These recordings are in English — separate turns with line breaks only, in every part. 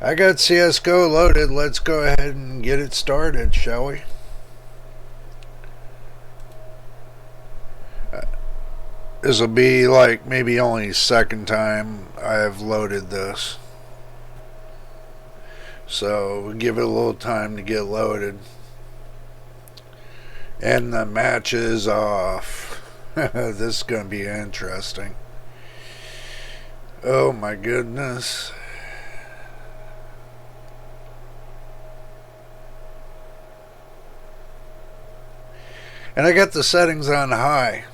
I got CSGO loaded. Let's go ahead and get it started, shall we? This will be like maybe only second time I have loaded this. So we'll give it a little time to get loaded. And the match is off. This is going to be interesting. Oh my goodness. And I got the settings on high.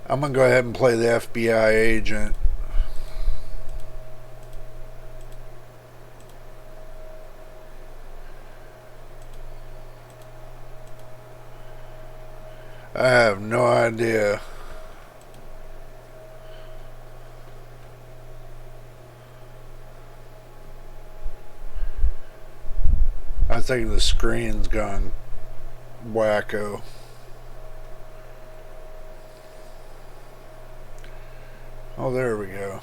I'm going to go ahead and play the FBI agent. I have no idea. I think the screen's gone wacko. Oh, there we go.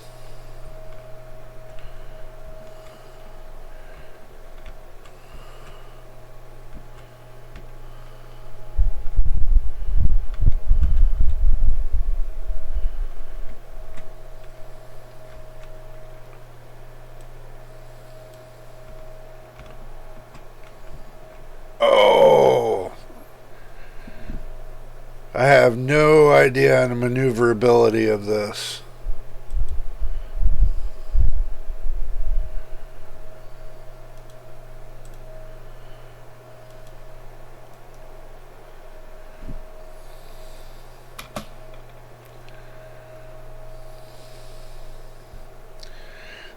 Oh, I have no idea on the maneuverability of this.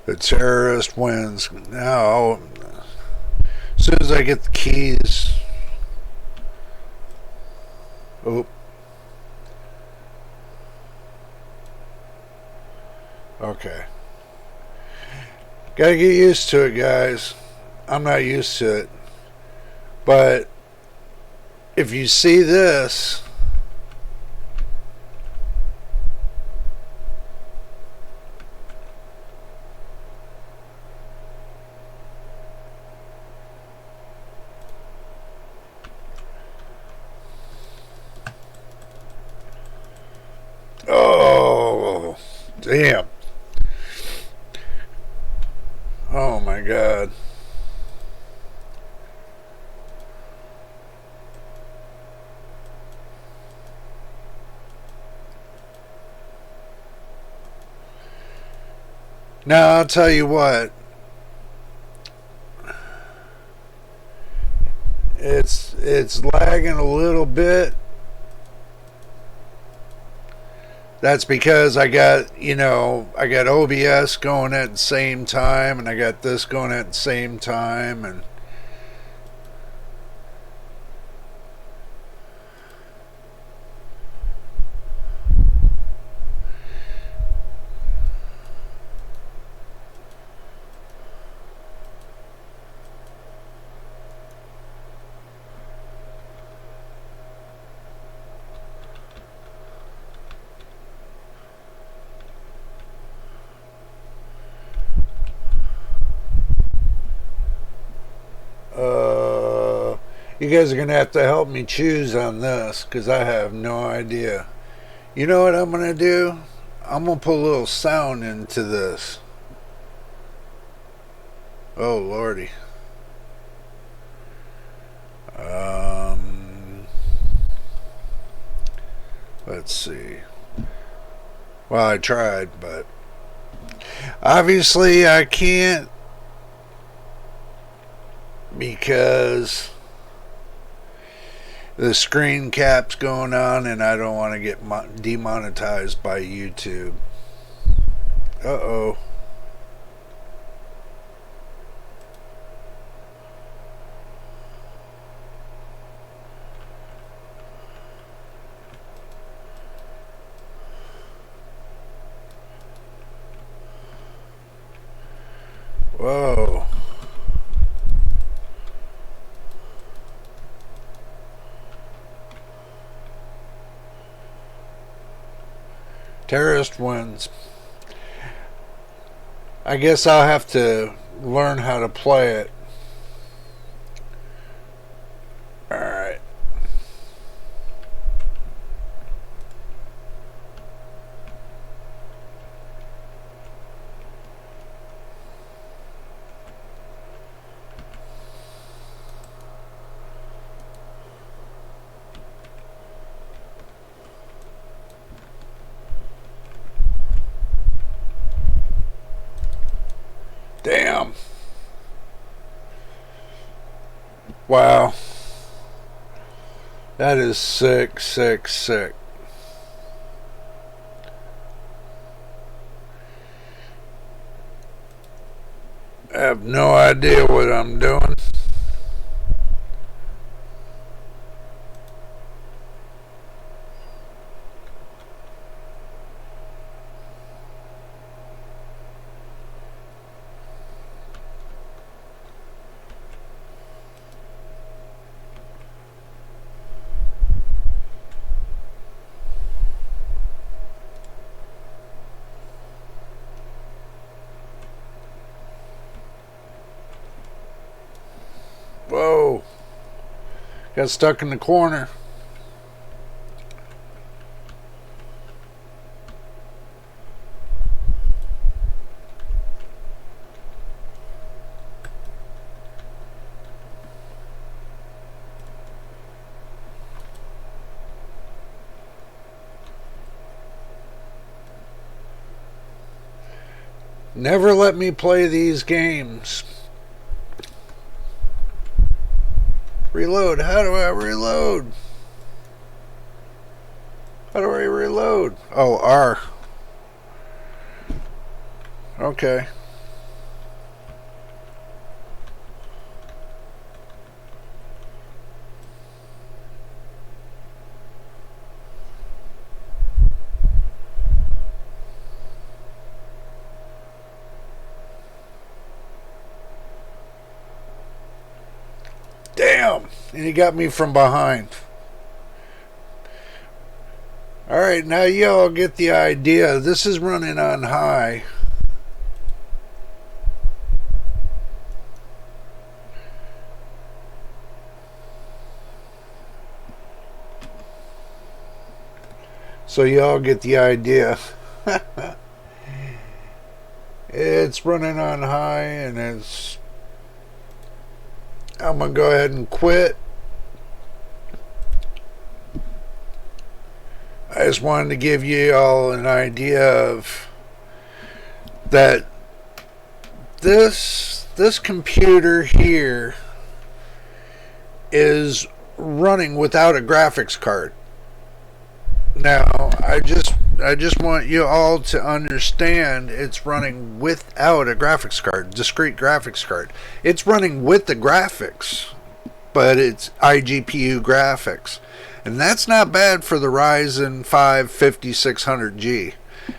The terrorist wins. Now, as soon as I get the keys. Oh. Okay. Gotta get used to it, guys. I'm not used to it. But if you see this, oh, damn. Oh my God. Now I'll tell you what. It's lagging a little bit. That's because I got OBS going at the same time, and I got this going at the same time, and you guys are going to have to help me choose on this because I have no idea. You know what I'm going to do? I'm going to put a little sound into this. Oh, Lordy. Let's see. Well, I tried, but obviously I can't because the screen cap's going on and I don't want to get demonetized by YouTube. Uh-oh. Whoa. Terrorist wins. I guess I'll have to learn how to play it. Alright. Damn. Wow. That is sick, sick, sick. I have no idea what I'm doing. Whoa. Got stuck in the corner. Never let me play these games. Reload. How do I reload? How do I reload? Oh, R. Okay. Damn. And he got me from behind. Alright, now y'all get the idea. This is running on high. So y'all get the idea. It's running on high, and I'm going to go ahead and quit. I just wanted to give you all an idea of that this computer here is running without a graphics card. Now, I just want you all to understand it's running without a graphics card, discrete graphics card. It's running with the graphics, but it's iGPU graphics. And that's not bad for the Ryzen 5 5600G.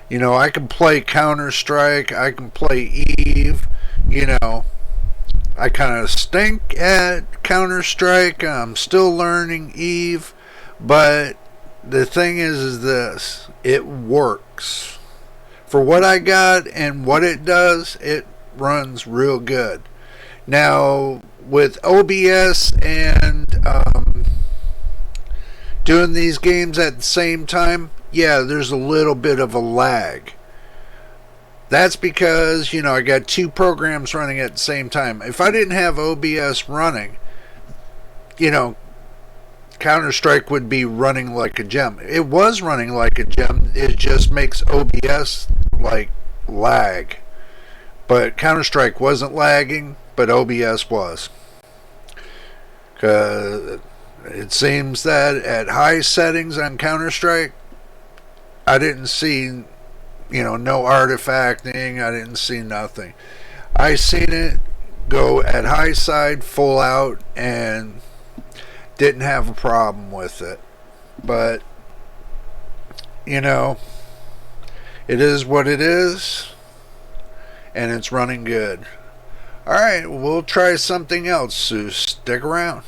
You know, I can play Counter-Strike, I can play Eve, you know. I kind of stink at Counter-Strike, I'm still learning Eve, but the thing is this, it works. For what I got and what it does, it runs real good. Now, with OBS and doing these games at the same time, yeah, there's a little bit of a lag. That's because, you know, I got two programs running at the same time. If I didn't have OBS running, you know, Counter-Strike would be running like a gem. It was running like a gem. It just makes OBS like lag. But Counter-Strike wasn't lagging, but OBS was. Because it seems that at high settings on Counter-Strike, I didn't see, you know, no artifacting. I didn't see nothing. I seen it go at high side, full out, and didn't have a problem with it. But, you know, it is what it is, and it's running good. Alright, we'll try something else, so stick around.